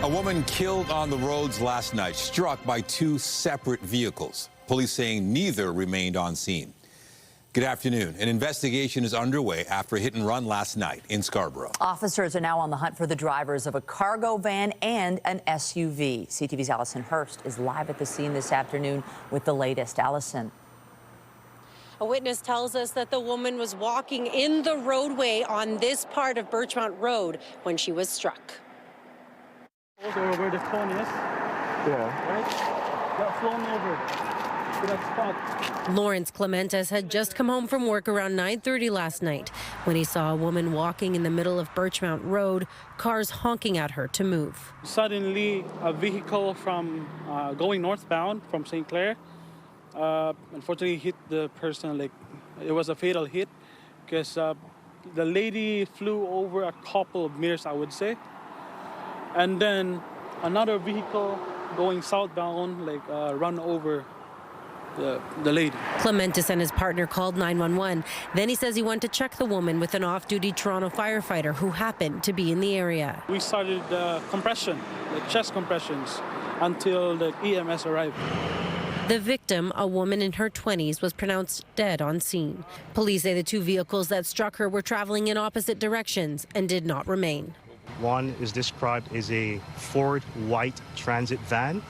A woman killed on the roads last night, struck by two separate vehicles. Police saying neither remained on scene. Good afternoon. An investigation is underway after a hit and run last night in Scarborough. Officers are now on the hunt for the drivers of a cargo van and an SUV. CTV's Allison Hurst is live at the scene this afternoon with the latest. Allison. A witness tells us that the woman was walking in the roadway on this part of Birchmount Road when she was struck. Over where the phone is. Yeah. Right? Got flown over to that spot. Lawrence Clementes had just come home from work around 9:30 last night when he saw a woman walking in the middle of Birchmount Road, cars honking at her to move. Suddenly, a vehicle from going northbound from St. Clair unfortunately hit the person. Like, it was a fatal hit because the lady flew over a couple of meters, I would say. And then another vehicle going southbound, run over the lady. Clementes and his partner called 911. Then he says he went to check the woman with an off-duty Toronto firefighter who happened to be in the area. We started compression, like chest compressions, until the EMS arrived. The victim, a woman in her 20s, was pronounced dead on scene. Police say the two vehicles that struck her were traveling in opposite directions and did not remain. One is described as a Ford white transit van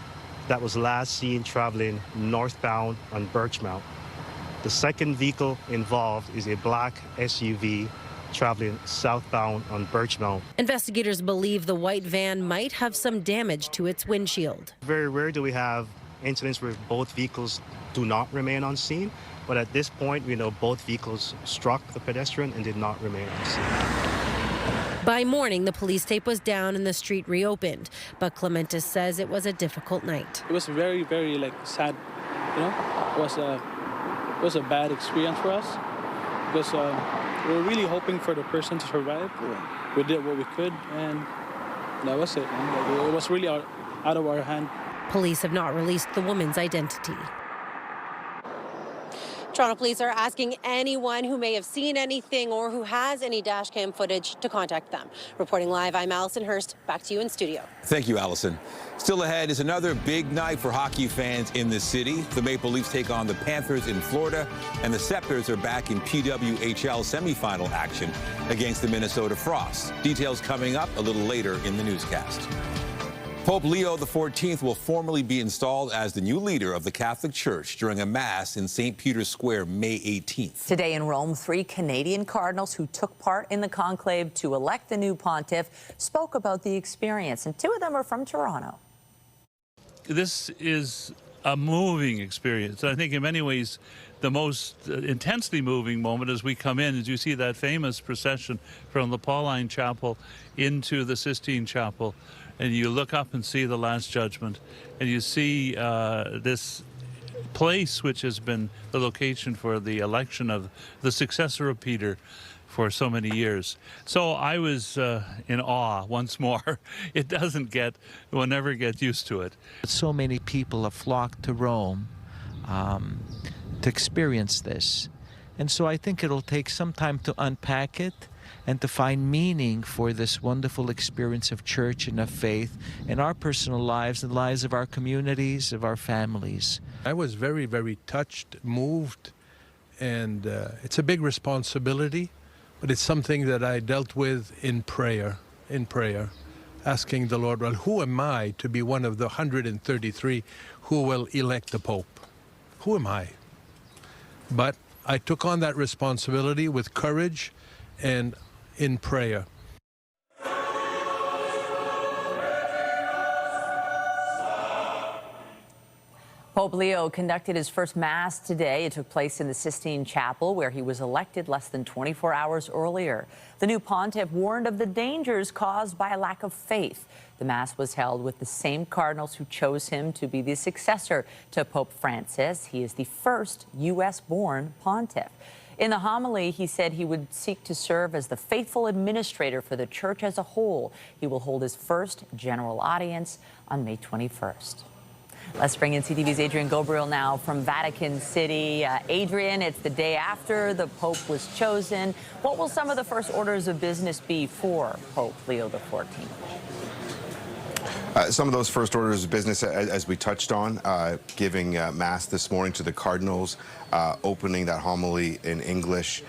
that was last seen traveling northbound on Birchmount. The second vehicle involved is a black SUV traveling southbound on Birchmount. Investigators believe the white van might have some damage to its windshield. Very rare do we have incidents where both vehicles do not remain on scene, but at this point we know both vehicles struck the pedestrian and did not remain on scene. By morning, the police tape was down and the street reopened, but Clementes says it was a difficult night. It was very, very sad. It was a bad experience for us because we were really hoping for the person to survive. We did what we could, and that was it. It was really out of our hand. Police have not released the woman's identity. Toronto police are asking anyone who may have seen anything or who has any dash cam footage to contact them. Reporting live, I'm Allison Hurst. Back to you in studio. Thank you, Allison. Still ahead is another big night for hockey fans in the city. The Maple Leafs take on the Panthers in Florida, and the Sceptres are back in PWHL semifinal action against the Minnesota Frost. Details coming up a little later in the newscast. Pope Leo XIV will formally be installed as the new leader of the Catholic Church during a mass in St. Peter's Square May 18th. Today in Rome, 3 Canadian cardinals who took part in the conclave to elect the new pontiff spoke about the experience, and 2 of them are from Toronto. This is a moving experience. I think in many ways the most intensely moving moment as we come in, as you see that famous procession from the Pauline Chapel into the Sistine Chapel, and you look up and see the Last Judgment, and you see this place which has been the location for the election of the successor of Peter for so many years. So I was in awe once more. We'll never get used to it. So many people have flocked to Rome to experience this. And so I think it'll take some time to unpack it and to find meaning for this wonderful experience of church and of faith in our personal lives and the lives of our communities, of our families. I was very, very touched, moved, and it's a big responsibility, but it's something that I dealt with in prayer, asking the Lord, well, who am I to be one of the 133 who will elect the Pope? Who am I? But I took on that responsibility with courage and in prayer. Pope Leo conducted his first Mass today. It took place in the Sistine Chapel, where he was elected less than 24 hours earlier. The new pontiff warned of the dangers caused by a lack of faith. The Mass was held with the same cardinals who chose him to be the successor to Pope Francis. He is the first U.S.-born pontiff. In the homily, he said he would seek to serve as the faithful administrator for the church as a whole. He will hold his first general audience on May 21st. Let's bring in CTV's Adrian Gobriel now from Vatican City. Adrian, it's the day after the Pope was chosen. What will some of the first orders of business be for Pope Leo XIV? Some of those first orders of business, as we touched on, giving Mass this morning to the cardinals, opening that homily in English.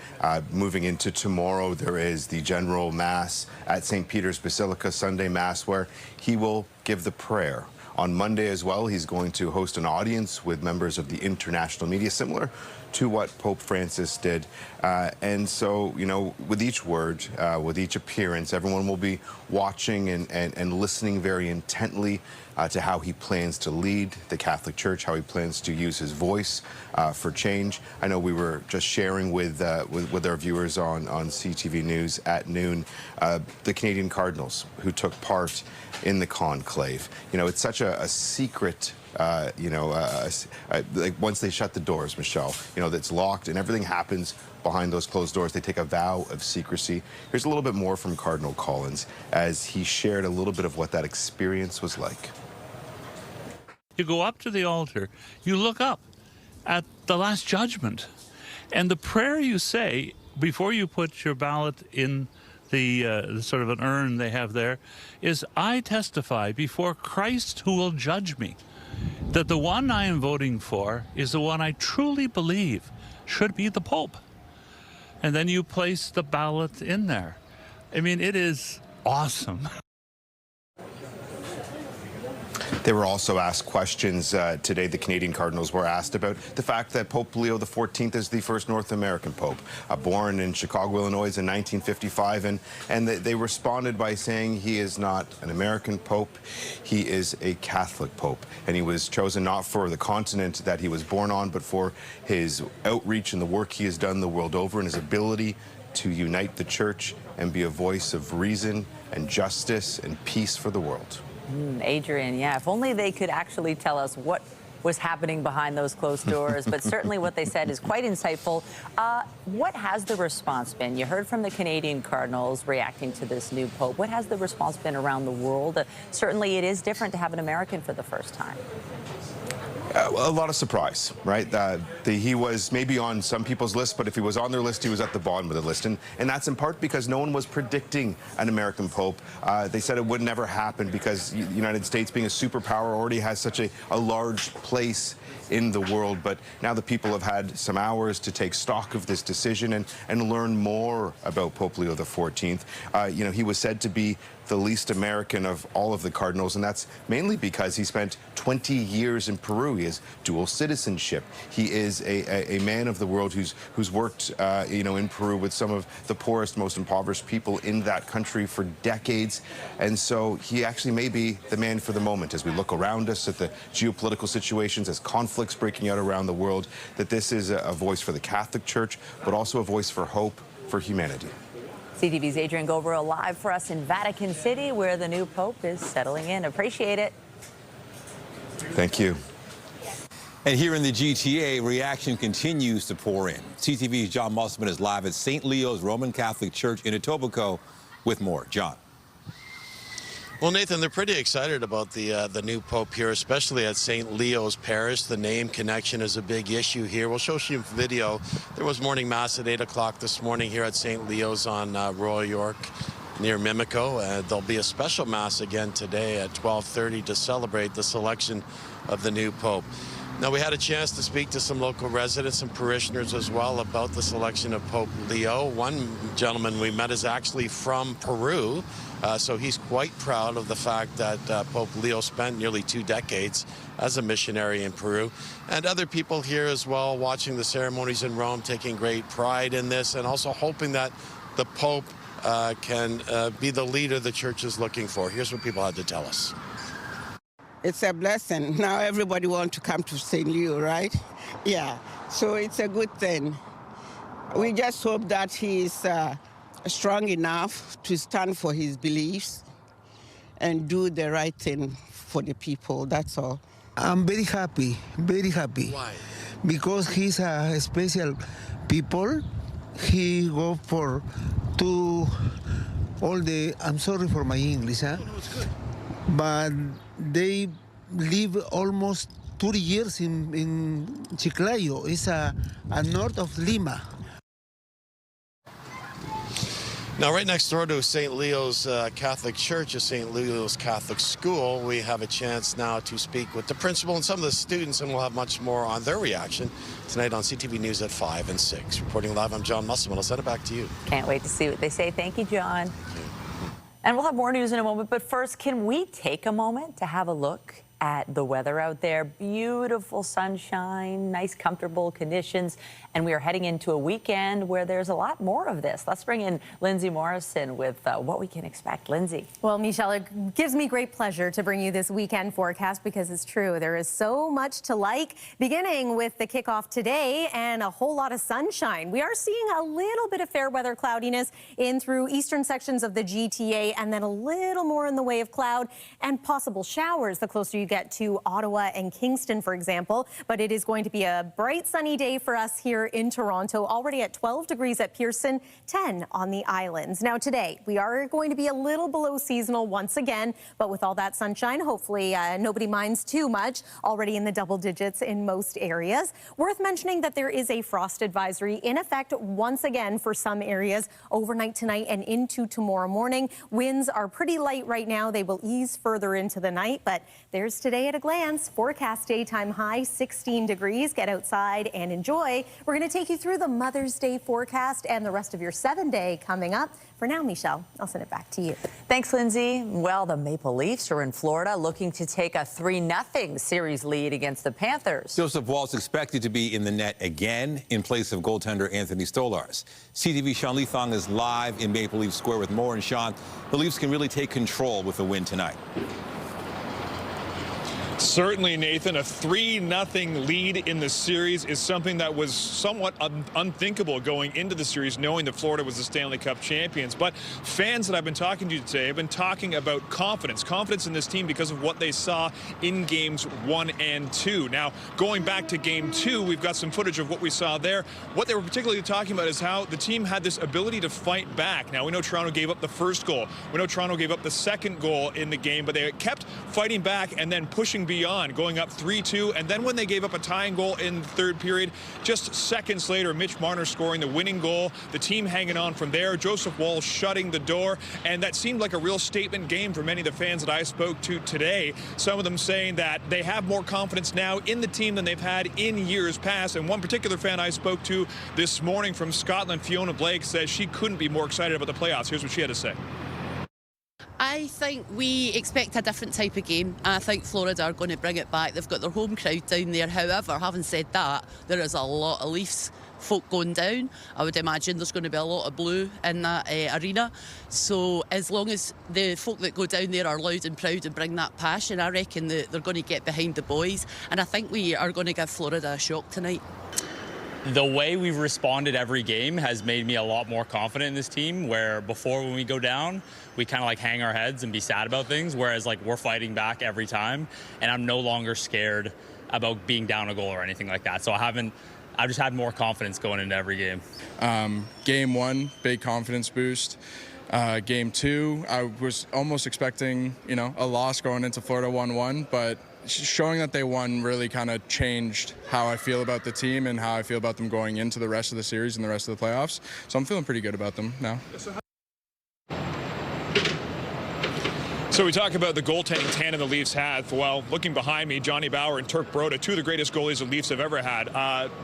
Moving into tomorrow, there is the general Mass at St. Peter's Basilica, Sunday Mass, where he will give the prayer. On Monday as well, he's going to host an audience with members of the international media, similar to what Pope Francis did. And so, you know, with each word, with each appearance, everyone will be watching and listening very intently to how he plans to lead the Catholic Church, how he plans to use his voice for change. I know we were just sharing with our viewers on CTV News at noon the Canadian cardinals who took part in the conclave. You know, it's such a secret, like once they shut the doors, Michelle, you know, that's locked and everything happens behind those closed doors. They take a vow of secrecy. Here's a little bit more from Cardinal Collins as he shared a little bit of what that experience was like. You go up to the altar, you look up at the Last Judgment, and the prayer you say before you put your ballot in the sort of an urn they have there is, I testify before Christ who will judge me that the one I am voting for is the one I truly believe should be the Pope. And then you place the ballot in there. I mean, it is awesome. They were also asked questions today. The Canadian Cardinals were asked about the fact that Pope Leo XIV is the first North American Pope, born in Chicago, Illinois in 1955. And they responded by saying he is not an American Pope, he is a Catholic Pope. And he was chosen not for the continent that he was born on, but for his outreach and the work he has done the world over and his ability to unite the Church and be a voice of reason and justice and peace for the world. Adrian, yeah, if only they could actually tell us what was happening behind those closed doors, but certainly what they said is quite insightful. What has the response been? You heard from the Canadian Cardinals reacting to this new Pope. What has the response been around the world? Certainly it is different to have an American for the first time. A lot of surprise, right? He was maybe on some people's list, but if he was on their list, he was at the bottom of the list. And that's in part because no one was predicting an American Pope. They said it would never happen because the United States, being a superpower, already has such a large place in the world. But now the people have had some hours to take stock of this decision and learn more about Pope Leo XIV. You know, he was said to be the least American of all of the cardinals, and that's mainly because he spent 20 years in Peru. He has dual citizenship. He is a man of the world who's worked, you know, in Peru with some of the poorest, most impoverished people in that country for decades. And so he actually may be the man for the moment as we look around us at the geopolitical situations, as conflicts breaking out around the world, that this is a voice for the Catholic Church, but also a voice for hope for humanity. CTV's Adrian Goverill live for us in Vatican City, where the new Pope is settling in. Appreciate it. Thank you. And here in the GTA, reaction continues to pour in. CTV's John Musselman is live at St. Leo's Roman Catholic Church in Etobicoke with more. John. Well, Nathan, they're pretty excited about the new Pope here, especially at St. Leo's Parish. The name connection is a big issue here. We'll show you a video. There was morning mass at 8 o'clock this morning here at St. Leo's on Royal York near Mimico. There'll be a special mass again today at 12:30 to celebrate the selection of the new Pope. Now, we had a chance to speak to some local residents and parishioners as well about the selection of Pope Leo. One gentleman we met is actually from Peru, so he's quite proud of the fact that Pope Leo spent nearly 2 decades as a missionary in Peru. And other people here as well watching the ceremonies in Rome, taking great pride in this and also hoping that the Pope can be the leader the Church is looking for. Here's what people had to tell us. It's a blessing. Now everybody wants to come to St. Leo, right? Yeah, so it's a good thing. We just hope that he's strong enough to stand for his beliefs and do the right thing for the people, that's all. I'm very happy, very happy. Why? Because he's a special people. He go for to all the, I'm sorry for my English, huh? No, it's good. But they live almost 30 years in Chiclayo. It's a north of Lima. Now, right next door to St. Leo's Catholic Church, St. Leo's Catholic School, we have a chance now to speak with the principal and some of the students, and we'll have much more on their reaction tonight on CTV News at 5 and 6. Reporting live, I'm John Musselman. I'll send it back to you. Can't wait to see what they say. Thank you, John. And we'll have more news in a moment, but first, can we take a moment to have a look at the weather out there? Beautiful sunshine, nice comfortable conditions, and we are heading into a weekend where there's a lot more of this. Let's bring in Lindsay Morrison with what we can expect. Lindsay. Well, Michelle, it gives me great pleasure to bring you this weekend forecast because it's true. There is so much to like, beginning with the kickoff today and a whole lot of sunshine. We are seeing a little bit of fair weather cloudiness in through eastern sections of the GTA, and then a little more in the way of cloud and possible showers the closer you get to Ottawa and Kingston, for example. But it is going to be a bright sunny day for us here in Toronto, already at 12 degrees at Pearson, 10 on the islands. Now today, we are going to be a little below seasonal once again, but with all that sunshine, hopefully nobody minds too much, already in the double digits in most areas. Worth mentioning that there is a frost advisory in effect once again for some areas overnight tonight and into tomorrow morning. Winds are pretty light right now. They will ease further into the night, but there's today at a glance. Forecast daytime high 16 degrees. Get outside and enjoy. We're going to take you through the Mother's Day forecast and the rest of your 7-day coming up. For now, Michelle, I'll send it back to you. Thanks, Lindsay. Well, the Maple Leafs are in Florida looking to take a 3-0 series lead against the Panthers. Joseph Woll's expected to be in the net again in place of goaltender Anthony Stolarz. CTV Sean Leithong is live in Maple Leaf Square with more. And Sean, the Leafs can really take control with a win tonight. Certainly, Nathan, a 3-0 lead in the series is something that was somewhat unthinkable going into the series, knowing that Florida was the Stanley Cup champions. But fans that I've been talking to today have been talking about confidence in this team because of what they saw in games 1 and 2. Now, going back to game 2, we've got some footage of what we saw there. What they were particularly talking about is how the team had this ability to fight back. Now, we know Toronto gave up the first goal. We know Toronto gave up the second goal in the game, but they kept fighting back and then pushing beyond, going up 3-2, and then when they gave up a tying goal in the third period, just seconds later, Mitch Marner scoring the winning goal, the team hanging on from there, Joseph Woll shutting the door, and that seemed like a real statement game for many of the fans that I spoke to today. Some of them saying that they have more confidence now in the team than they've had in years past, and one particular fan I spoke to this morning from Scotland, Fiona Blake, says she couldn't be more excited about the playoffs. Here's what she had to say. I think we expect a different type of game. I think Florida are going to bring it back. They've got their home crowd down there. However, having said that, there is a lot of Leafs folk going down. I would imagine there's going to be a lot of blue in that arena. So as long as the folk that go down there are loud and proud and bring that passion, I reckon that they're going to get behind the boys. And I think we are going to give Florida a shock tonight. The way we've responded every game has made me a lot more confident in this team, where before when we go down, we kind of like hang our heads and be sad about things, whereas like we're fighting back every time, and I'm no longer scared about being down a goal or anything like that. So I've just had more confidence going into every game. Game 1, big confidence boost. Game 2, I was almost expecting, a loss going into Florida 1-1, but showing that they won really kind of changed how I feel about the team and how I feel about them going into the rest of the series and the rest of the playoffs. So I'm feeling pretty good about them now. So we talk about the goaltending tandem the Leafs had. Well, looking behind me, Johnny Bower and Turk Broda, two of the greatest goalies the Leafs have ever had.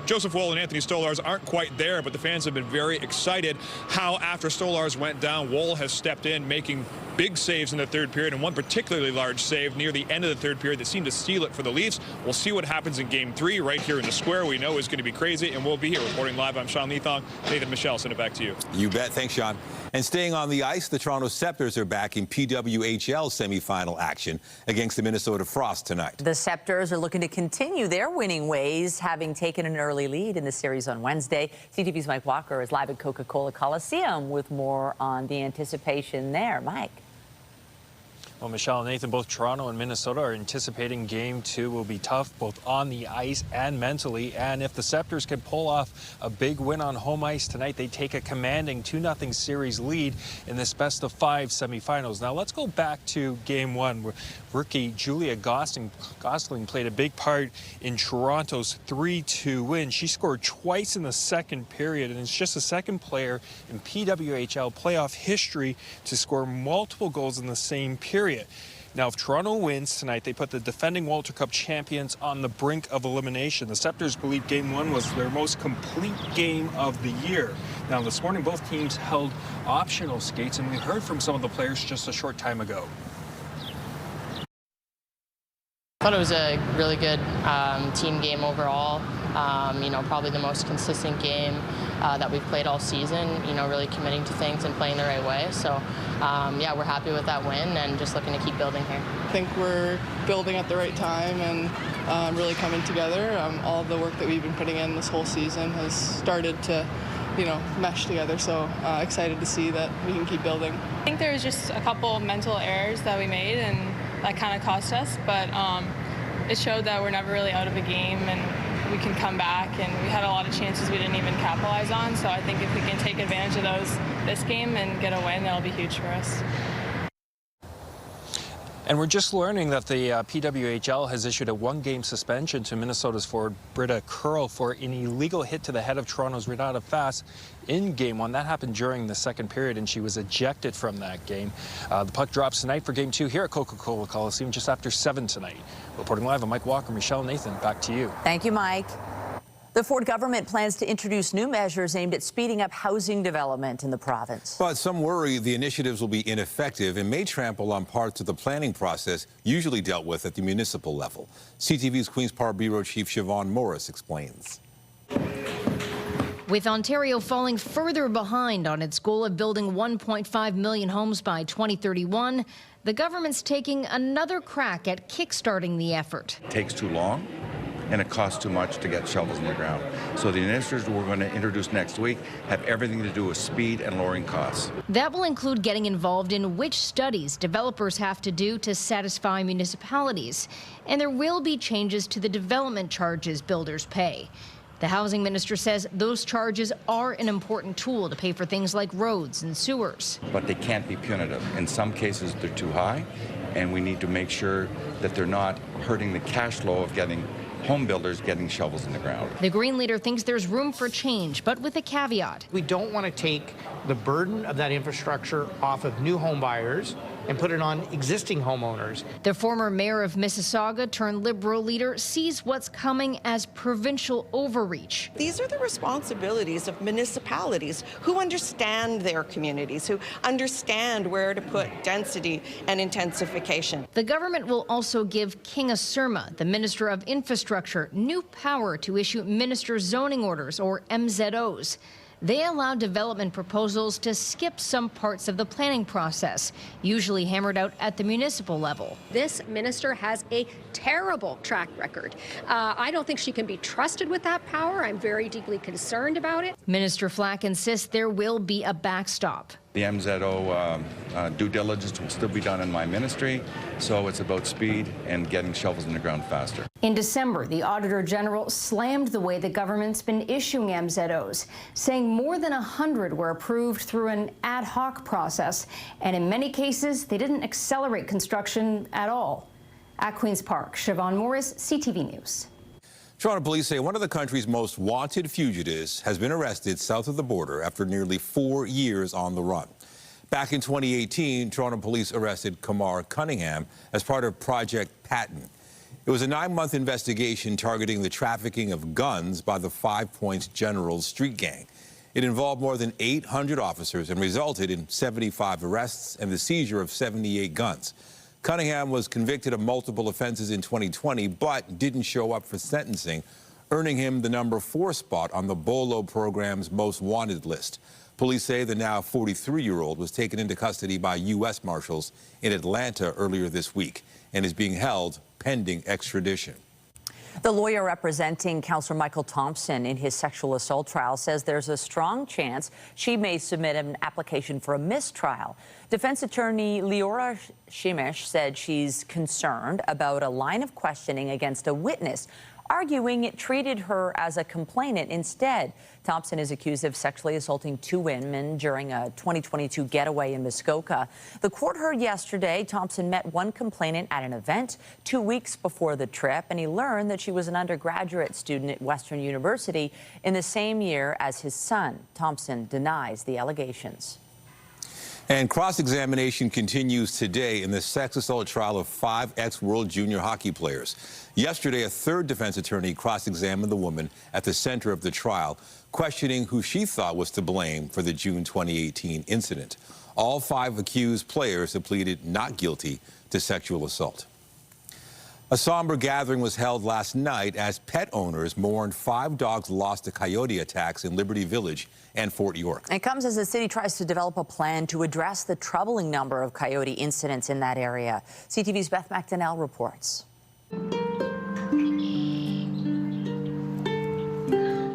Joseph Woll and Anthony Stolarz aren't quite there, but the fans have been very excited how after Stolarz went down, Woll has stepped in, making big saves in the third period, and one particularly large save near the end of the third period that seemed to seal it for the Leafs. We'll see what happens in Game 3 right here in the Square. We know is going to be crazy, and we'll be here reporting live. I'm Sean Leithong. Nathan Michelle, send it back to you. You bet. Thanks, Sean. And staying on the ice, the Toronto Sceptres are back in PWHL semifinal action against the Minnesota Frost tonight. The Sceptres are looking to continue their winning ways, having taken an early lead in the series on Wednesday. CTV's Mike Walker is live at Coca-Cola Coliseum with more on the anticipation there. Mike. Well, Michelle and Nathan, both Toronto and Minnesota are anticipating Game 2 will be tough, both on the ice and mentally. And if the Sceptres can pull off a big win on home ice tonight, they take a commanding 2-0 series lead in this best-of-5 semifinals. Now, let's go back to Game 1, where rookie Julia Gosling played a big part in Toronto's 3-2 win. She scored twice in the second period, and is just the second player in PWHL playoff history to score multiple goals in the same period. Now, if Toronto wins tonight, they put the defending Walter Cup champions on the brink of elimination. The Sceptres believe Game 1 was their most complete game of the year. Now, this morning, both teams held optional skates, and we heard from some of the players just a short time ago. I thought it was a really good team game overall. Probably the most consistent game that we've played all season, really committing to things and playing the right way. So, yeah, we're happy with that win and just looking to keep building here. I think we're building at the right time and really coming together. All of the work that we've been putting in this whole season has started to, mesh together. So excited to see that we can keep building. I think there was just a couple mental errors that we made and that kind of cost us, but it showed that we're never really out of a game and we can come back, and we had a lot of chances we didn't even capitalize on. So I think if we can take advantage of those this game and get a win, that'll be huge for us. And we're just learning that the PWHL has issued a 1-game suspension to Minnesota's forward Britta Curl for an illegal hit to the head of Toronto's Renata Fass in Game 1. That happened during the second period, and she was ejected from that game. The puck drops tonight for Game 2 here at Coca-Cola Coliseum just after 7 tonight. Reporting live, I'm Mike Walker. Michelle, Nathan, back to you. Thank you, Mike. The Ford government plans to introduce new measures aimed at speeding up housing development in the province. But some worry the initiatives will be ineffective and may trample on parts of the planning process usually dealt with at the municipal level. CTV's Queen's Park Bureau Chief Siobhan Morris explains. With Ontario falling further behind on its goal of building 1.5 million homes by 2031, the government's taking another crack at kickstarting the effort. It takes too long, and it costs too much to get shovels in the ground. So the initiatives we're going to introduce next week have everything to do with speed and lowering costs. That will include getting involved in which studies developers have to do to satisfy municipalities. And there will be changes to the development charges builders pay. The housing minister says those charges are an important tool to pay for things like roads and sewers. But they can't be punitive. In some cases, they're too high, and we need to make sure that they're not hurting the cash flow of getting home builders getting shovels in the ground. The Green leader thinks there's room for change, but with a caveat. We don't want to take the burden of that infrastructure off of new home buyers and put it on existing homeowners. The former mayor of Mississauga turned Liberal leader sees what's coming as provincial overreach. These are the responsibilities of municipalities who understand their communities, who understand where to put density and intensification. The government will also give Kinga Surma, the Minister of Infrastructure, new power to issue minister zoning orders, or MZOs. They allow development proposals to skip some parts of the planning process, usually hammered out at the municipal level. This minister has a terrible track record. I don't think she can be trusted with that power. I'm very deeply concerned about it. Minister Flack insists there will be a backstop. The MZO due diligence will still be done in my ministry, so it's about speed and getting shovels in the ground faster. In December, the Auditor General slammed the way the government's been issuing MZOs, saying more than 100 were approved through an ad hoc process, and in many cases, they didn't accelerate construction at all. At Queen's Park, Siobhan Morris, CTV News. Toronto police say one of the country's most wanted fugitives has been arrested south of the border after nearly 4 years on the run. Back in 2018, Toronto police arrested Kamar Cunningham as part of Project Patton. It was a 9-month investigation targeting the trafficking of guns by the 5 Points Generals street gang. It involved more than 800 officers and resulted in 75 arrests and the seizure of 78 guns. Cunningham was convicted of multiple offenses in 2020, but didn't show up for sentencing, earning him the number 4 spot on the BOLO program's most wanted list. Police say the now 43-year-old was taken into custody by U.S. Marshals in Atlanta earlier this week and is being held pending extradition. The lawyer representing Councillor Michael Thompson in his sexual assault trial says there's a strong chance she may submit an application for a mistrial. Defense attorney Leora Shimish said she's concerned about a line of questioning against a witness, arguing it treated her as a complainant instead. Thompson is accused of sexually assaulting 2 women during a 2022 getaway in Muskoka. The court heard yesterday Thompson met one complainant at an event 2 weeks before the trip, and he learned that she was an undergraduate student at Western University in the same year as his son. Thompson denies the allegations. And cross-examination continues today in the sex assault trial of 5 ex-World Junior hockey players. Yesterday, a third defense attorney cross-examined the woman at the center of the trial, questioning who she thought was to blame for the June 2018 incident. All 5 accused players have pleaded not guilty to sexual assault. A somber gathering was held last night as pet owners mourned 5 dogs lost to coyote attacks in Liberty Village and Fort York. It comes as the city tries to develop a plan to address the troubling number of coyote incidents in that area. CTV's Beth McDonnell reports.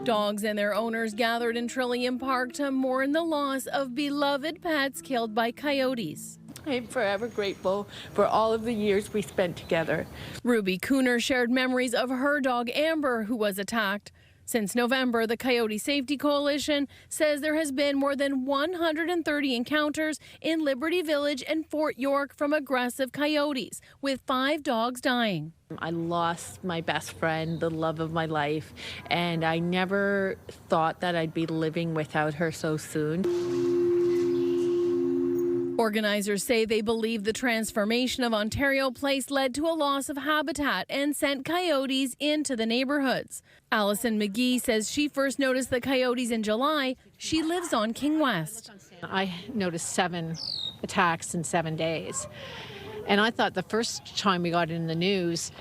Dogs and their owners gathered in Trillium Park to mourn the loss of beloved pets killed by coyotes. I'm forever grateful for all of the years we spent together. Ruby Cooner shared memories of her dog Amber, who was attacked. Since November, the Coyote Safety Coalition says there has been more than 130 encounters in Liberty Village and Fort York from aggressive coyotes, with 5 dogs dying. I lost my best friend, the love of my life, and I never thought that I'd be living without her so soon. Organizers say they believe the transformation of Ontario Place led to a loss of habitat and sent coyotes into the neighborhoods. Allison McGee says she first noticed the coyotes in July. She lives on King West. I noticed 7 attacks in 7 days. And I thought the first time we got it in the news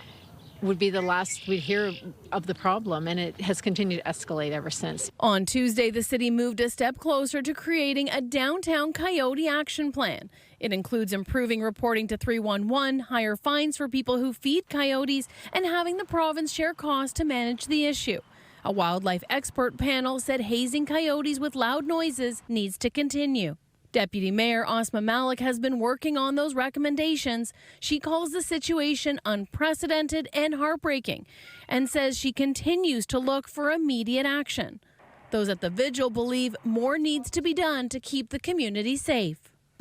would be the last we'd hear of the problem, and it has continued to escalate ever since. On Tuesday, the city moved a step closer to creating a downtown coyote action plan. It includes improving reporting to 311, higher fines for people who feed coyotes, and having the province share costs to manage the issue. A wildlife expert panel said hazing coyotes with loud noises needs to continue. Deputy Mayor Asma Malik has been working on those recommendations. She calls the situation unprecedented and heartbreaking and says she continues to look for immediate action. Those at the vigil believe more needs to be done to keep the community safe.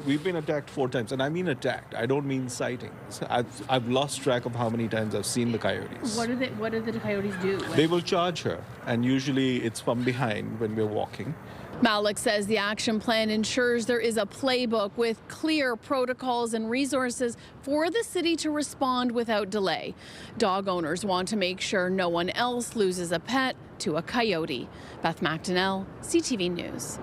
We've been attacked 4 times, and I mean attacked. I don't mean sightings. I've lost track of how many times I've seen the coyotes. What do the coyotes do? They will charge her, and usually it's from behind when we're walking. Malik says the action plan ensures there is a playbook with clear protocols and resources for the city to respond without delay. Dog owners want to make sure no one else loses a pet to a coyote. Beth McDonnell, CTV News.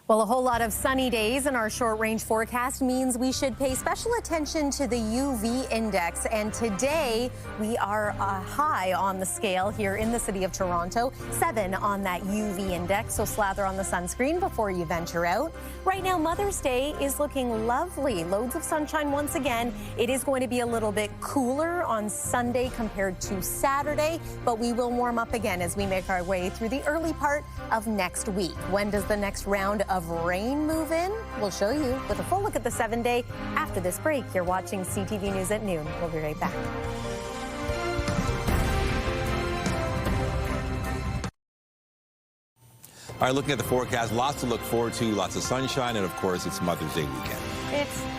Well, a whole lot of sunny days in our short-range forecast means we should pay special attention to the UV index. And today, we are high on the scale here in the city of Toronto, 7 on that UV index. So slather on the sunscreen before you venture out. Right now, Mother's Day is looking lovely. Loads of sunshine once again. It is going to be a little bit cooler on Sunday compared to Saturday, but we will warm up again as we make our way through the early part of next week. When does the next round of rain move in? We'll show you with a full look at the 7-day after this break. You're watching CTV News at noon. We'll be right back. All right, looking at the forecast, lots to look forward to, lots of sunshine, and of course, it's Mother's Day weekend.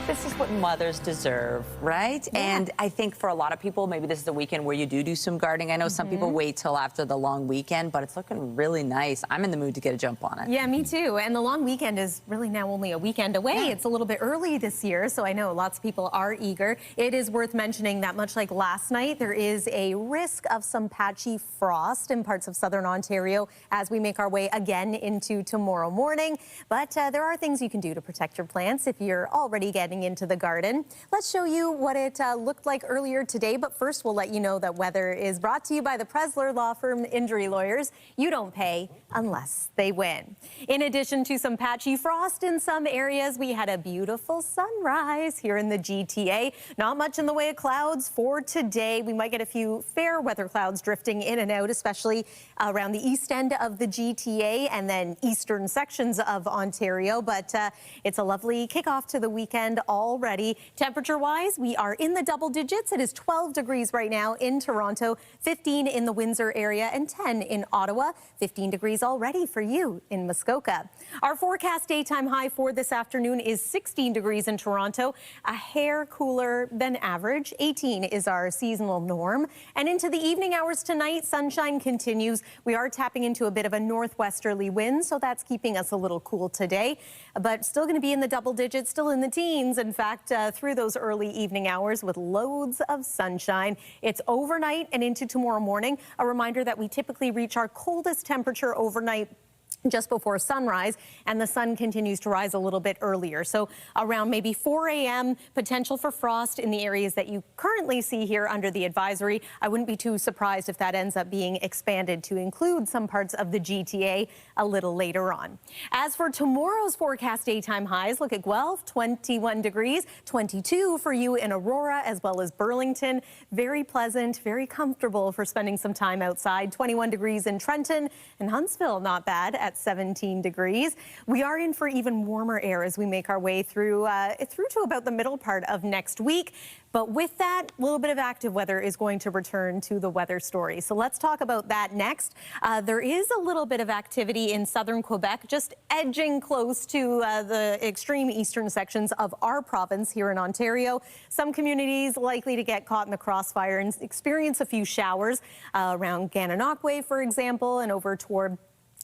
This is what mothers deserve, right? Yeah. And I think for a lot of people, maybe this is the weekend where you do some gardening. I know some people wait till after the long weekend, but it's looking really nice. I'm in the mood to get a jump on it. Yeah, me too. And the long weekend is really now only a weekend away. Yeah. It's a little bit early this year, so I know lots of people are eager. It is worth mentioning that much like last night, there is a risk of some patchy frost in parts of southern Ontario as we make our way again into tomorrow morning. But there are things you can do to protect your plants if you're already getting into the garden. Let's show you what it looked like earlier today, but first we'll let you know that weather is brought to you by the Presler Law Firm Injury Lawyers. You don't pay, unless they win. In addition to some patchy frost in some areas, we had a beautiful sunrise here in the GTA. Not much in the way of clouds for today. We might get a few fair weather clouds drifting in and out, especially around the east end of the GTA and then eastern sections of Ontario. But it's a lovely kickoff to the weekend already. Temperature-wise, we are in the double digits. It is 12 degrees right now in Toronto, 15 in the Windsor area, and 10 in Ottawa. 15 degrees already for you in Muskoka. Our forecast daytime high for this afternoon is 16 degrees in Toronto, a hair cooler than average. 18 is our seasonal norm. And into the evening hours tonight, sunshine continues. We are tapping into a bit of a northwesterly wind, so that's keeping us a little cool today, but still going to be in the double digits, still in the teens, in fact, through those early evening hours with loads of sunshine. It's overnight and into tomorrow morning. A reminder that we typically reach our coldest temperature overnight just before sunrise, and the sun continues to rise a little bit earlier. So around maybe 4 a.m., potential for frost in the areas that you currently see here under the advisory. I wouldn't be too surprised if that ends up being expanded to include some parts of the GTA a little later on. As for tomorrow's forecast daytime highs, look at Guelph, 21 degrees, 22 for you in Aurora as well as Burlington. Very pleasant, very comfortable for spending some time outside. 21 degrees in Trenton, and Huntsville, not bad at 17 degrees. We are in for even warmer air as we make our way through to about the middle part of next week. But with that, a little bit of active weather is going to return to the weather story. So let's talk about that next. There is a little bit of activity in southern Quebec, just edging close to the extreme eastern sections of our province here in Ontario. Some communities likely to get caught in the crossfire and experience a few showers around Gananoque, for example, and over toward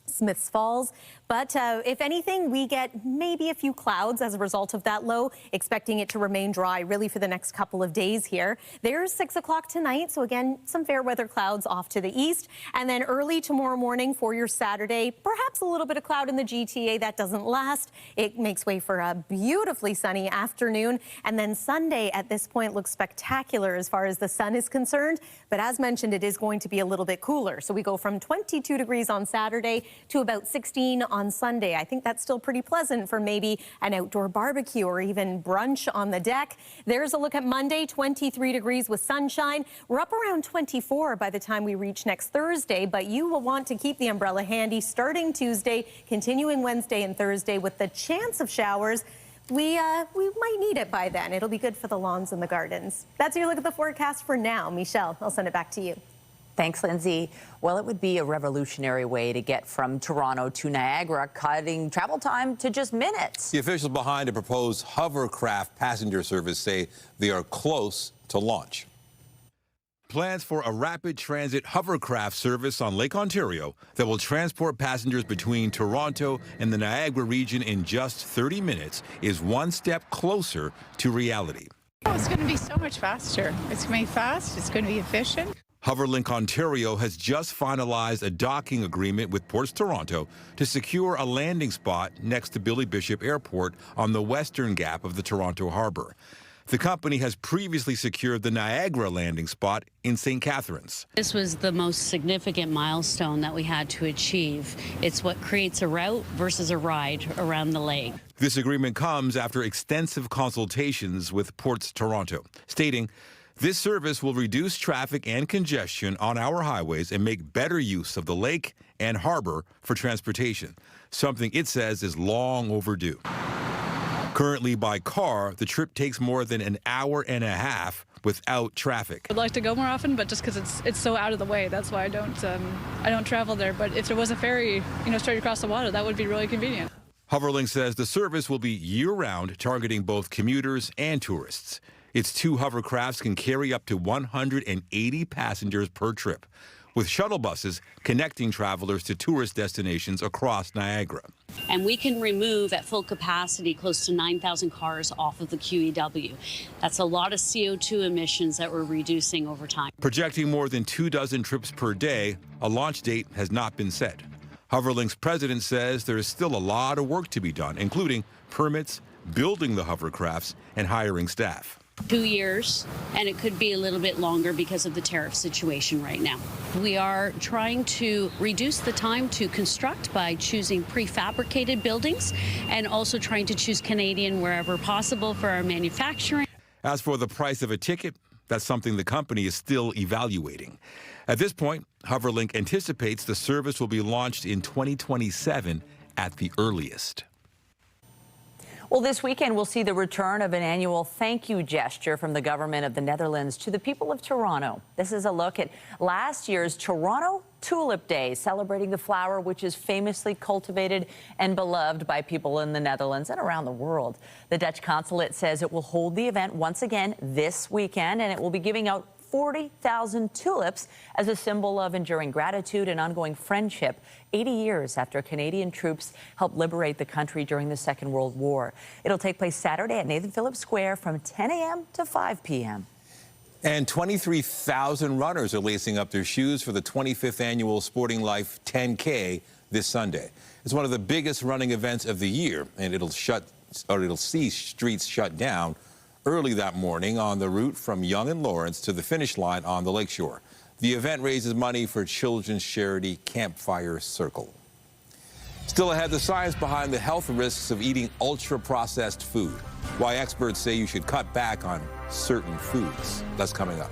Smiths Falls. But if anything, we get maybe a few clouds as a result of that low, expecting it to remain dry really for the next couple of days here. There's 6 o'clock tonight, so again, some fair weather clouds off to the east. And then early tomorrow morning for your Saturday, perhaps a little bit of cloud in the GTA. That doesn't last. It makes way for a beautifully sunny afternoon. And then Sunday at this point looks spectacular as far as the sun is concerned. But as mentioned, it is going to be a little bit cooler. So we go from 22 degrees on Saturday to about 16 on Sunday. I think that's still pretty pleasant for maybe an outdoor barbecue or even brunch on the deck. There's a look at Monday, 23 degrees with sunshine. We're up around 24 by the time we reach next Thursday, but you will want to keep the umbrella handy starting Tuesday, continuing Wednesday and Thursday with the chance of showers. We might need it by then. It'll be good for the lawns and the gardens. That's your look at the forecast for now. Michelle, I'll send it back to you. Thanks, Lindsay. Well, it would be a revolutionary way to get from Toronto to Niagara, cutting travel time to just minutes. The officials behind a proposed Hovercraft passenger service say they are close to launch. Plans for a rapid transit hovercraft service on Lake Ontario that will transport passengers between Toronto and the Niagara region in just 30 minutes is one step closer to reality. Oh, it's going to be so much faster. It's going to be fast. It's going to be efficient. Hoverlink Ontario has just finalized a docking agreement with Ports Toronto to secure a landing spot next to Billy Bishop Airport on the western gap of the Toronto Harbour. The company has previously secured the Niagara landing spot in St. Catharines. This was the most significant milestone that we had to achieve. It's what creates a route versus a ride around the lake. This agreement comes after extensive consultations with Ports Toronto, stating this service will reduce traffic and congestion on our highways and make better use of the lake and harbor for transportation, something it says is long overdue. Currently, by car, the trip takes more than an hour and a half without traffic. I'd like to go more often, but just because it's so out of the way, that's why I don't travel there. But if there was a ferry, straight across the water, that would be really convenient. Hoverlink says the service will be year-round, targeting both commuters and tourists. Its 2 hovercrafts can carry up to 180 passengers per trip, with shuttle buses connecting travelers to tourist destinations across Niagara. And we can remove at full capacity close to 9,000 cars off of the QEW. That's a lot of CO2 emissions that we're reducing over time. Projecting more than 24 trips per day, a launch date has not been set. Hoverlink's president says there is still a lot of work to be done, including permits, building the hovercrafts, and hiring staff. 2 years, and it could be a little bit longer because of the tariff situation right now. We are trying to reduce the time to construct by choosing prefabricated buildings and also trying to choose Canadian wherever possible for our manufacturing. As for the price of a ticket, that's something the company is still evaluating. At this point, Hoverlink anticipates the service will be launched in 2027 at the earliest. Well, this weekend, we'll see the return of an annual thank you gesture from the government of the Netherlands to the people of Toronto. This is a look at last year's Toronto Tulip Day, celebrating the flower which is famously cultivated and beloved by people in the Netherlands and around the world. The Dutch consulate says it will hold the event once again this weekend, and it will be giving out 40,000 tulips as a symbol of enduring gratitude and ongoing friendship 80 years after Canadian troops helped liberate the country during the Second World War. It'll take place Saturday at Phillips Square from 10 a.m. to 5 p.m. And 23,000 runners are lacing up their shoes for the 25th annual Sporting Life 10K this Sunday. It's one of the biggest running events of the year, and it'll see streets shut down early that morning on the route from Yonge and Lawrence to the finish line on the lakeshore. The event raises money for children's charity Campfire Circle. Still ahead, the science behind the health risks of eating ultra-processed food. Why experts say you should cut back on certain foods. That's coming up.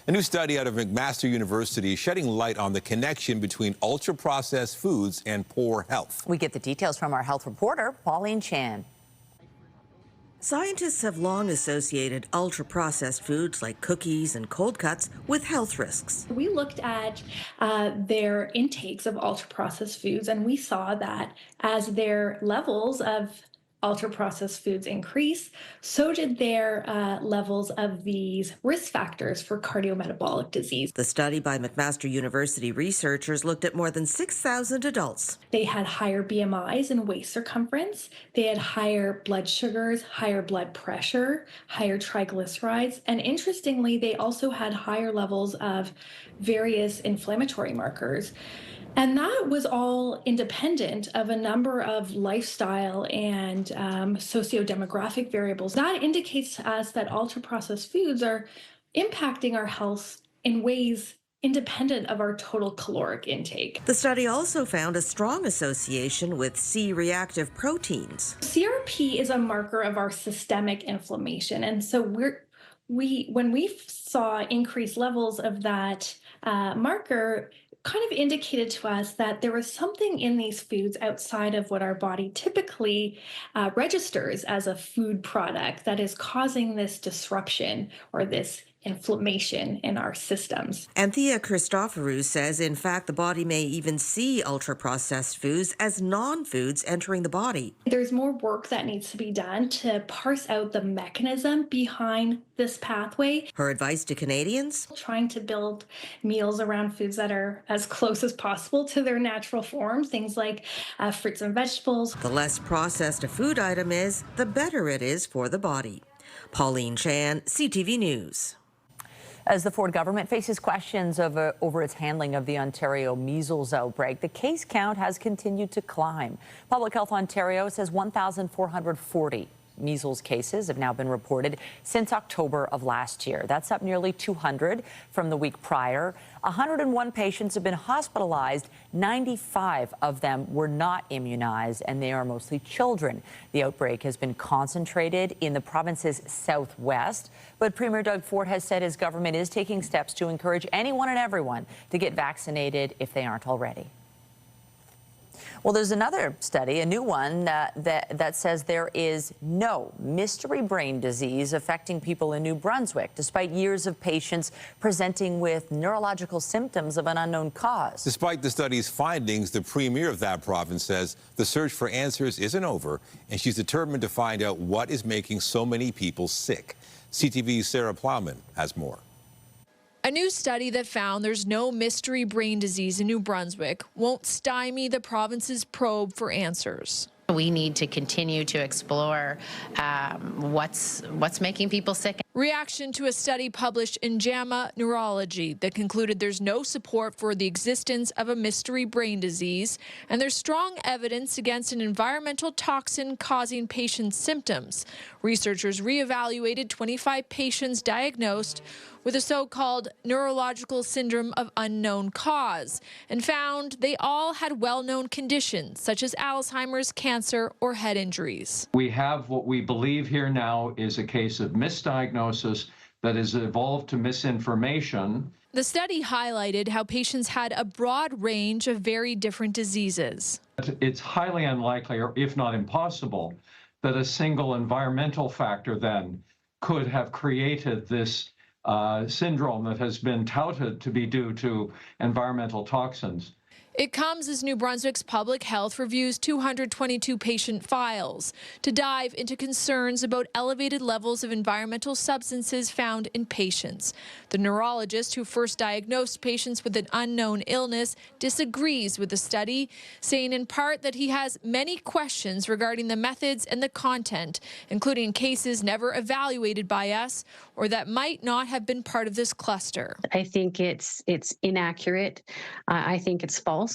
A new study out of McMaster University is shedding light on the connection between ultra-processed foods and poor health. We get the details from our health reporter, Pauline Chan. Scientists have long associated ultra-processed foods like cookies and cold cuts with health risks. We looked at their intakes of ultra-processed foods, and we saw that as their levels of ultra-processed foods increase, so did their levels of these risk factors for cardiometabolic disease. The study by McMaster University researchers looked at more than 6,000 adults. They had higher BMIs and waist circumference. They had higher blood sugars, higher blood pressure, higher triglycerides, and interestingly, they also had higher levels of various inflammatory markers. And that was all independent of a number of lifestyle and socio-demographic variables. That indicates to us that ultra-processed foods are impacting our health in ways independent of our total caloric intake. The study also found a strong association with C-reactive proteins. CRP is a marker of our systemic inflammation. And so when we saw increased levels of that marker, kind of indicated to us that there was something in these foods outside of what our body typically registers as a food product that is causing this disruption or this inflammation in our systems. Anthea Christoforou says, in fact, the body may even see ultra-processed foods as non-foods entering the body. There's more work that needs to be done to parse out the mechanism behind this pathway. Her advice to Canadians? Trying to build meals around foods that are as close as possible to their natural form, things like fruits and vegetables. The less processed a food item is, the better it is for the body. Pauline Chan, CTV News. As the Ford government faces questions over its handling of the Ontario measles outbreak, the case count has continued to climb. Public Health Ontario says 1,440 measles cases have now been reported since October of last year. That's up nearly 200 from the week prior. 101 patients have been hospitalized. 95 of them were not immunized, and they are mostly children. The outbreak has been concentrated in the province's southwest, but Premier Doug Ford has said his government is taking steps to encourage anyone and everyone to get vaccinated if they aren't already. Well, there's another study, a new one, that says there is no mystery brain disease affecting people in New Brunswick, despite years of patients presenting with neurological symptoms of an unknown cause. Despite the study's findings, the premier of that province says the search for answers isn't over, and she's determined to find out what is making so many people sick. CTV's Sarah Plowman has more. A new study that found there's no mystery brain disease in New Brunswick won't stymie the province's probe for answers. We need to continue to explore what's making people sick. Reaction to a study published in JAMA Neurology that concluded there's no support for the existence of a mystery brain disease, and there's strong evidence against an environmental toxin causing patients' symptoms. Researchers reevaluated 25 patients diagnosed with a so-called neurological syndrome of unknown cause and found they all had well-known conditions such as Alzheimer's, cancer, or head injuries. We have what we believe here now is a case of misdiagnosis that has evolved to misinformation. The study highlighted how patients had a broad range of very different diseases. It's highly unlikely, or if not impossible, that a single environmental factor then could have created this syndrome that has been touted to be due to environmental toxins. It comes as New Brunswick's public health reviews 222 patient files to dive into concerns about elevated levels of environmental substances found in patients. The neurologist who first diagnosed patients with an unknown illness disagrees with the study, saying in part that he has many questions regarding the methods and the content, including cases never evaluated by us or that might not have been part of this cluster. I think it's inaccurate. I think it's false.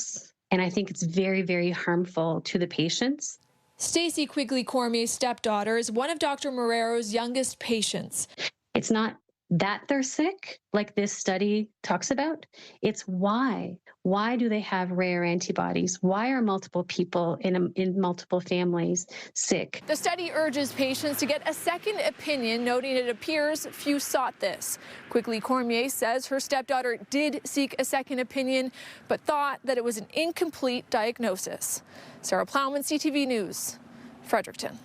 And I think it's very, very harmful to the patients. Stacey Quigley-Cormier's stepdaughter is one of Dr. Morero's youngest patients. It's not that they're sick, like this study talks about. It's why. Why do they have rare antibodies? Why are multiple people in multiple families sick? The study urges patients to get a second opinion, noting it appears few sought this. Quigley-Cormier says her stepdaughter did seek a second opinion, but thought that it was an incomplete diagnosis. Sarah Plowman, CTV News, Fredericton.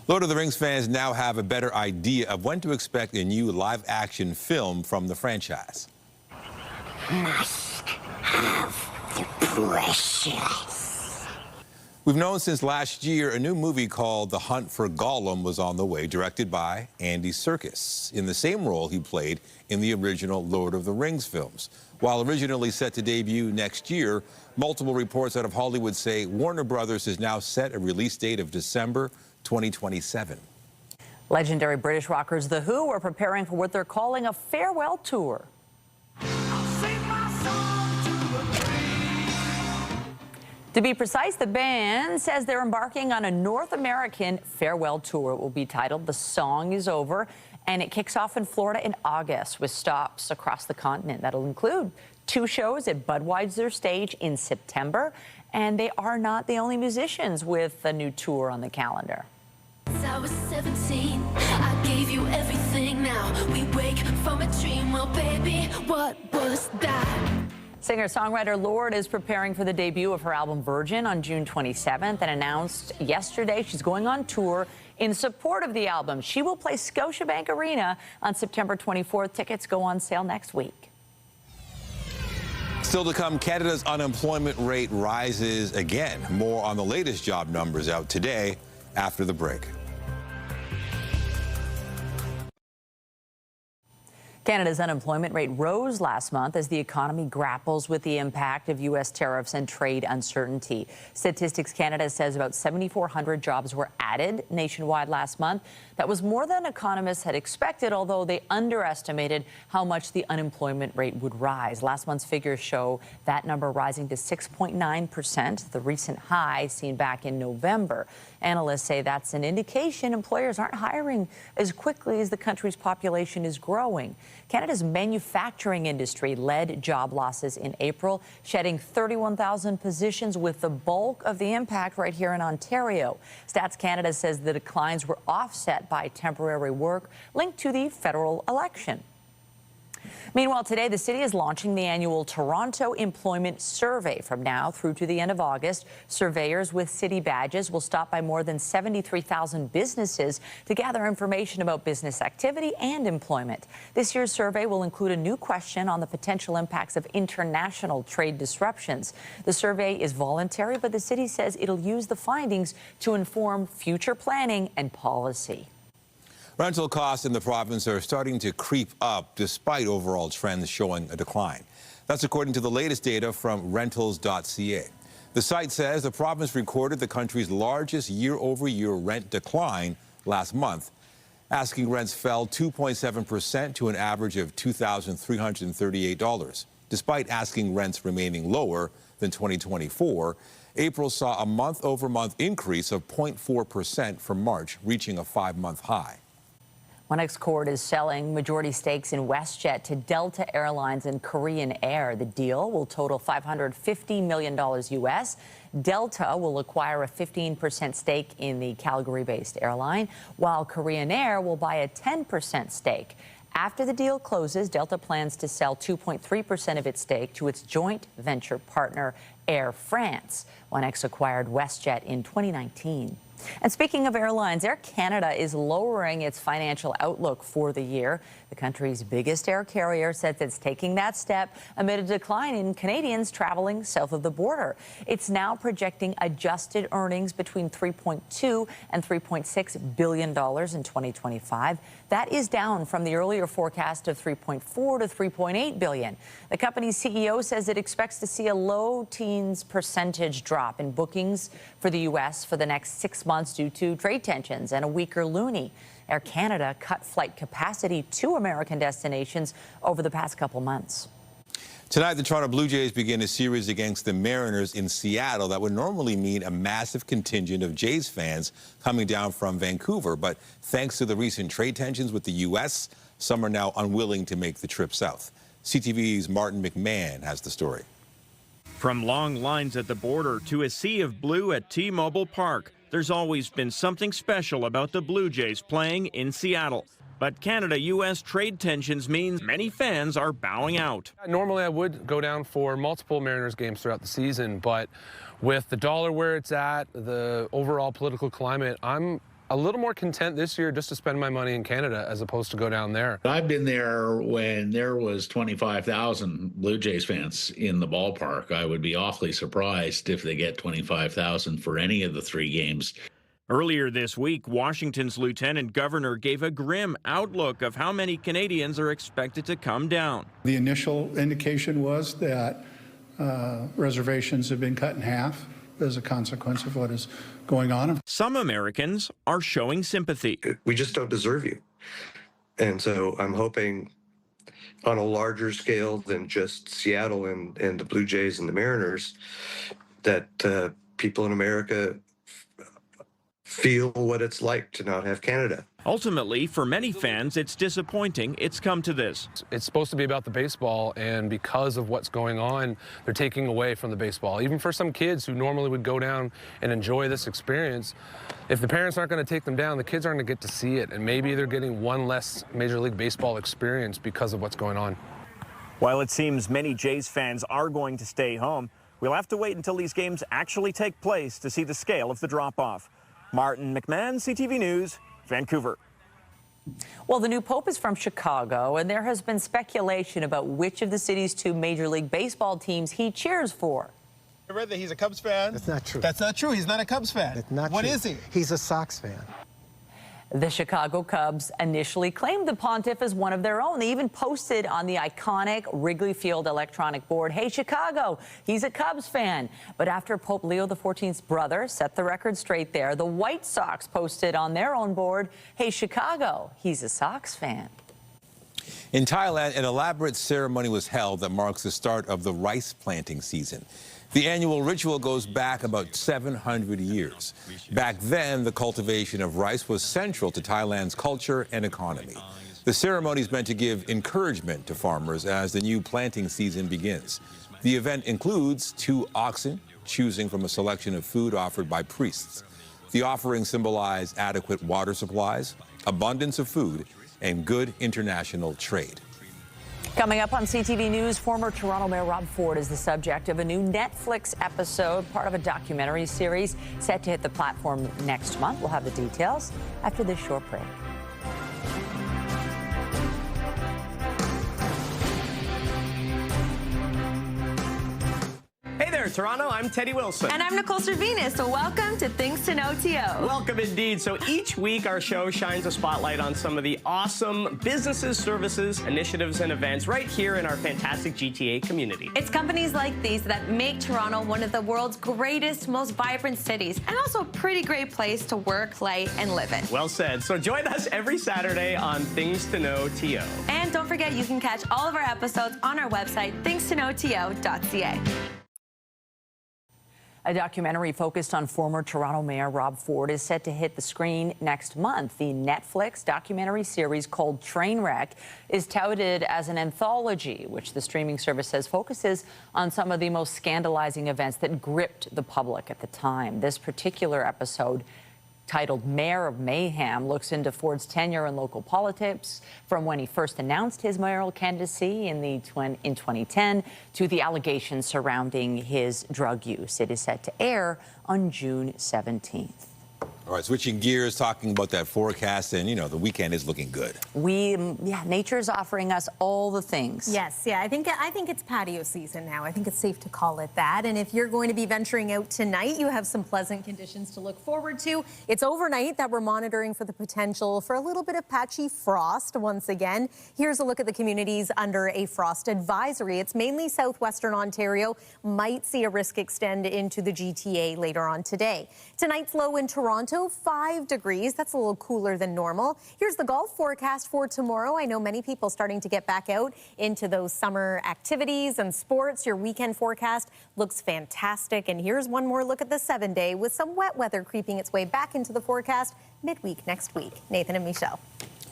Lord of the Rings fans now have a better idea of when to expect a new live-action film from the franchise. Must have the precious. We've known since last year a new movie called The Hunt for Gollum was on the way, directed by Andy Serkis, in the same role he played in the original Lord of the Rings films. While originally set to debut next year, multiple reports out of Hollywood say Warner Brothers has now set a release date of December 2027. Legendary British rockers The Who are preparing for what they're calling a farewell tour. To be precise, the band says they're embarking on a North American farewell tour. It will be titled The Song Is Over, and it kicks off in Florida in August with stops across the continent. That'll include 2 shows at Budweiser Stage in September, and they are not the only musicians with a new tour on the calendar. Since I was 17, I gave you everything. Now we wake from a dream. Well, baby, what was that? Singer-songwriter Lorde is preparing for the debut of her album Virgin on June 27th and announced yesterday she's going on tour in support of the album. She will play Scotiabank Arena on September 24th. Tickets go on sale next week. Still to come, Canada's unemployment rate rises again. More on the latest job numbers out today after the break. Canada's unemployment rate rose last month as the economy grapples with the impact of U.S. tariffs and trade uncertainty. Statistics Canada says about 7,400 jobs were added nationwide last month. That was more than economists had expected, although they underestimated how much the unemployment rate would rise. Last month's figures show that number rising to 6.9%, the recent high seen back in November. Analysts say that's an indication employers aren't hiring as quickly as the country's population is growing. Canada's manufacturing industry led job losses in April, shedding 31,000 positions, with the bulk of the impact right here in Ontario. Stats Canada says the declines were offset by temporary work linked to the federal election. Meanwhile, today, the city is launching the annual Toronto Employment Survey. From now through to the end of August, surveyors with city badges will stop by more than 73,000 businesses to gather information about business activity and employment. This year's survey will include a new question on the potential impacts of international trade disruptions. The survey is voluntary, but the city says it'll use the findings to inform future planning and policy. Rental costs in the province are starting to creep up despite overall trends showing a decline. That's according to the latest data from rentals.ca. The site says the province recorded the country's largest year-over-year rent decline last month. Asking rents fell 2.7% to an average of $2,338. Despite asking rents remaining lower than 2024, April saw a month-over-month increase of 0.4% from March, reaching a 5-month high. Onex Court is selling majority stakes in WestJet to Delta Airlines and Korean Air. The deal will total $550 million U.S. Delta will acquire a 15% stake in the Calgary-based airline, while Korean Air will buy a 10% stake. After the deal closes, Delta plans to sell 2.3% of its stake to its joint venture partner, Air France. Onex acquired WestJet in 2019. And speaking of airlines, Air Canada is lowering its financial outlook for the year. The country's biggest air carrier says it's taking that step amid a decline in Canadians traveling south of the border. It's now projecting adjusted earnings between $3.2 and $3.6 billion in 2025. That is down from the earlier forecast of $3.4 to $3.8 billion. The company's CEO says it expects to see a low teens % drop in bookings for the U.S. for the next 6 months due to trade tensions and a weaker loonie. Air Canada cut flight capacity to American destinations over the past couple months. Tonight, the Toronto Blue Jays begin a series against the Mariners in Seattle. That would normally mean a massive contingent of Jays fans coming down from Vancouver. But thanks to the recent trade tensions with the U.S., some are now unwilling to make the trip south. CTV's Martin McMahon has the story. From long lines at the border to a sea of blue at T-Mobile Park, there's always been something special about the Blue Jays playing in Seattle. But Canada-U.S. trade tensions means many fans are bowing out. Normally I would go down for multiple Mariners games throughout the season, but with the dollar where it's at, the overall political climate, I'm a little more content this year just to spend my money in Canada as opposed to go down there. I've been there when there was 25,000 Blue Jays fans in the ballpark. I would be awfully surprised if they get 25,000 for any of the 3 games. Earlier this week, Washington's lieutenant governor gave a grim outlook of how many Canadians are expected to come down. The initial indication was that reservations have been cut in half as a consequence of what is going on. Some Americans are showing sympathy. We just don't deserve you. And so I'm hoping on a larger scale than just Seattle and the Blue Jays and the Mariners that people in America feel what it's like to not have Canada. Ultimately, for many fans, it's disappointing it's come to this. It's supposed to be about the baseball, and because of what's going on, they're taking away from the baseball. Even for some kids who normally would go down and enjoy this experience, if the parents aren't going to take them down, the kids aren't going to get to see it, and maybe they're getting one less Major League Baseball experience because of what's going on. While it seems many Jays fans are going to stay home, we'll have to wait until these games actually take place to see the scale of the drop-off. Martin McMahon, CTV News, Vancouver. Well, the new Pope is from Chicago, and there has been speculation about which of the city's 2 Major League Baseball teams he cheers for. I read that he's a Cubs fan. That's not true. That's not true. He's not a Cubs fan. That's not What true. is he? He's a Sox fan. The Chicago Cubs initially claimed the pontiff as one of their own. They even posted on the iconic Wrigley Field electronic board, "Hey, Chicago, he's a Cubs fan." But after Pope Leo XIV's brother set the record straight there, the White Sox posted on their own board, "Hey, Chicago, he's a Sox fan." In Thailand, an elaborate ceremony was held that marks the start of the rice planting season. The annual ritual goes back about 700 years. Back then, the cultivation of rice was central to Thailand's culture and economy. The ceremony is meant to give encouragement to farmers as the new planting season begins. The event includes 2 oxen choosing from a selection of food offered by priests. The offerings symbolize adequate water supplies, abundance of food, and good international trade. Coming up on CTV News, former Toronto Mayor Rob Ford is the subject of a new Netflix episode, part of a documentary series set to hit the platform next month. We'll have the details after this short break. Hey there, Toronto, I'm Teddy Wilson. And I'm Nicole Cervinas, so welcome to Things to Know TO. Welcome indeed. So each week our show shines a spotlight on some of the awesome businesses, services, initiatives, and events right here in our fantastic GTA community. It's companies like these that make Toronto one of the world's greatest, most vibrant cities, and also a pretty great place to work, play, and live in. Well said. So join us every Saturday on Things to Know TO. And don't forget, you can catch all of our episodes on our website, thingstoknowto.ca. A documentary focused on former Toronto Mayor Rob Ford is set to hit the screen next month. The Netflix documentary series called Trainwreck is touted as an anthology, which the streaming service says focuses on some of the most scandalizing events that gripped the public at the time. This particular episode, titled Mayor of Mayhem, looks into Ford's tenure in local politics from when he first announced his mayoral candidacy in 2010 to the allegations surrounding his drug use. It is set to air on June 17th. All right, switching gears, talking about that forecast, and, you know, the weekend is looking good. Nature is offering us all the things. Yes, I think it's patio season now. I think it's safe to call it that. And if you're going to be venturing out tonight, you have some pleasant conditions to look forward to. It's overnight that we're monitoring for the potential for a little bit of patchy frost once again. Here's a look at the communities under a frost advisory. It's mainly southwestern Ontario. Might see a risk extend into the GTA later on today. Tonight's low in Toronto, 5 degrees. That's a little cooler than normal. Here's the golf forecast for tomorrow. I know many people starting to get back out into those summer activities and sports. Your weekend forecast looks fantastic. And here's one more look at the 7-day with some wet weather creeping its way back into the forecast midweek next week. Nathan and Michelle.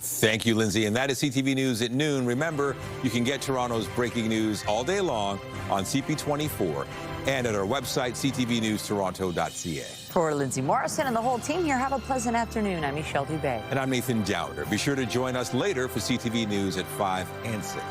Thank you, Lindsay. And that is CTV News at noon. Remember, you can get Toronto's breaking news all day long on CP24 and at our website, ctvnewstoronto.ca. For Lindsay Morrison and the whole team here, have a pleasant afternoon. I'm Michelle Dubé. And I'm Nathan Downer. Be sure to join us later for CTV News at 5 and 6.